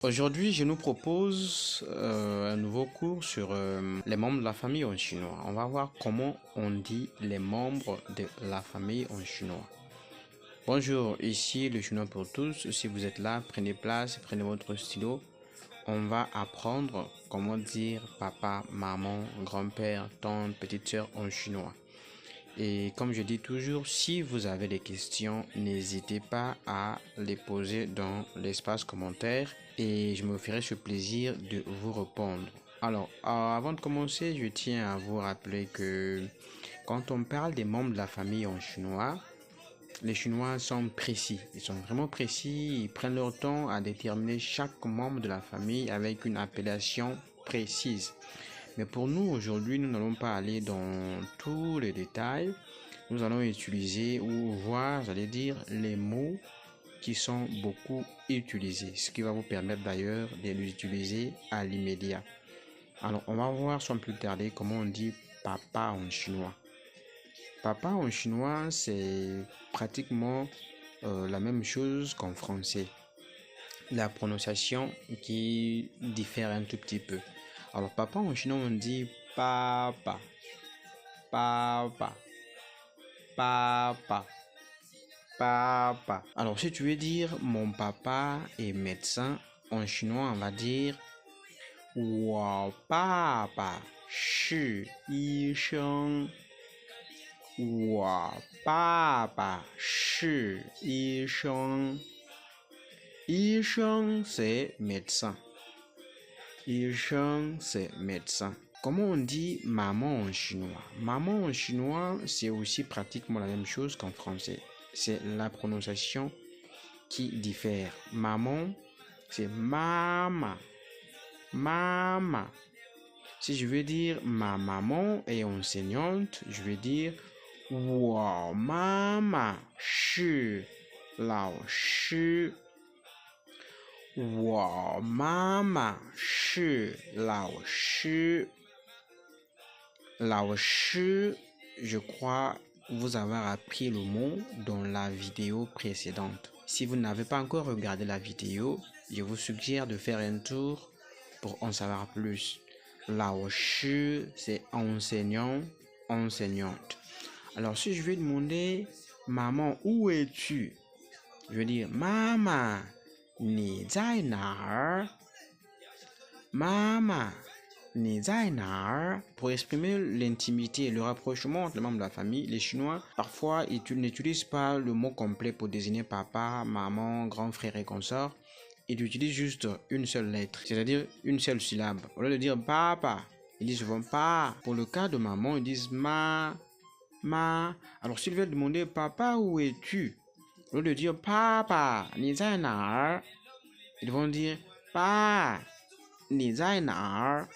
Aujourd'hui, je nous propose un nouveau cours sur les membres de la famille en chinois. On va voir comment on dit les membres de la famille en chinois. Bonjour, ici le chinois pour tous. Si vous êtes là, prenez place, prenez votre stylo. On va apprendre comment dire papa, maman, grand-père, tante, petite sœur en chinois. Et comme je dis toujours, si vous avez des questions, n'hésitez pas à les poser dans l'espace commentaire et je me ferai ce plaisir de vous répondre. Alors, avant de commencer, je tiens à vous rappeler que quand on parle des membres de la famille en chinois, les Chinois sont précis. Ils sont vraiment précis. Ils prennent leur temps à déterminer chaque membre de la famille avec une appellation précise. Mais pour nous, aujourd'hui, nous n'allons pas aller dans tous les détails. Nous allons utiliser ou voir, j'allais dire, les mots qui sont beaucoup utilisés. Ce qui va vous permettre d'ailleurs de les utiliser à l'immédiat. Alors, on va voir sans plus tarder comment on dit papa en chinois. Papa en chinois, c'est pratiquement la même chose qu'en français. La prononciation qui diffère un tout petit peu. Alors, papa en chinois, on dit papa, papa, papa, papa. Alors, si tu veux dire mon papa est médecin, en chinois, on va dire 我爸爸是医生。我爸爸是医生。医生 c'est médecin. 医生 c'est médecin. Comment on dit maman en chinois? Maman en chinois, c'est aussi pratiquement la même chose qu'en français. C'est la prononciation qui diffère. Maman, c'est mama. Mama. Si je veux dire ma maman est enseignante, je vais dire 我妈妈是老师。我妈妈是老师。老师, je crois vous avoir appris le mot dans la vidéo précédente. Si vous n'avez pas encore regardé la vidéo, je vous suggère de faire un tour pour en savoir plus. 老师, c'est enseignant, enseignante. Alors, si je vais demander maman, où es-tu? Je vais dire maman, 你在哪儿? Maman, 你在哪儿? Pour exprimer l'intimité et le rapprochement entre les membres de la famille, les Chinois, parfois, ils n'utilisent pas le mot complet pour désigner papa, maman, grand frère et consort. Ils utilisent juste une seule lettre, c'est-à-dire une seule syllabe. Au lieu de dire papa, ils disent souvent pas. Pour le cas de maman, ils disent ma. Alors, s'ils veulent demander papa, où es-tu? Au lieu de dire papa, 你在哪儿? Ils vont dire pa, 你在哪儿?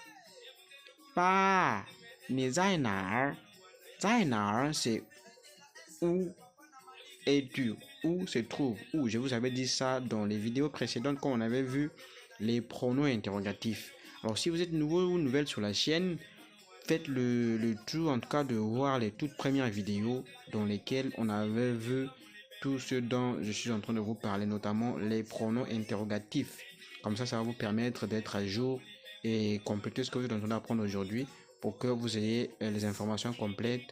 Pa, 你在哪儿? 在哪儿, c'est où es-tu? Où se trouve? Où? Je vous avais dit ça dans les vidéos précédentes quand on avait vu les pronoms interrogatifs. Alors, si vous êtes nouveau ou nouvelle sur la chaîne, faites le tour en tout cas de voir les toutes premières vidéos dans lesquelles on avait vu tout ce dont je suis en train de vous parler, notamment les pronoms interrogatifs. Comme ça va vous permettre d'être à jour et compléter ce que vous êtes en train d'apprendre aujourd'hui pour que vous ayez les informations complètes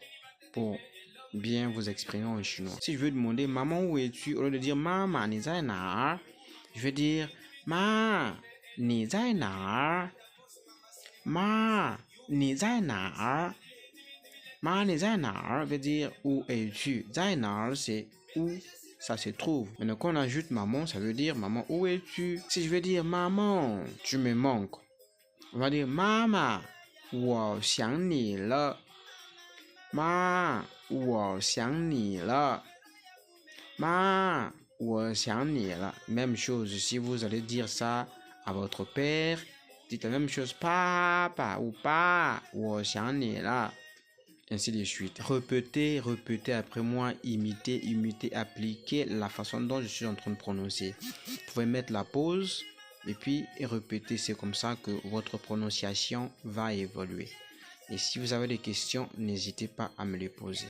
pour bien vous exprimer en chinois. Si je veux demander maman où es-tu, au lieu de dire maman 你在哪儿, je vais dire ma 你在哪儿? Ma 你在哪儿? Ma 你在哪儿 veut dire où es-tu. 在哪儿 c'est où ça se trouve. Maintenant quand on ajoute maman, ça veut dire maman où es-tu. Si je veux dire maman, tu me manques, on va dire maman 我想你了. Ma 我想你了. Ma 我想你了. Même chose, si vous allez dire ça à votre père, dites la même chose, papa ou pa, 我想你了. Ainsi de suite. Répétez après moi, imitez, appliquez la façon dont je suis en train de prononcer. Vous pouvez mettre la pause et puis répéter. C'est comme ça que votre prononciation va évoluer. Et si vous avez des questions, n'hésitez pas à me les poser.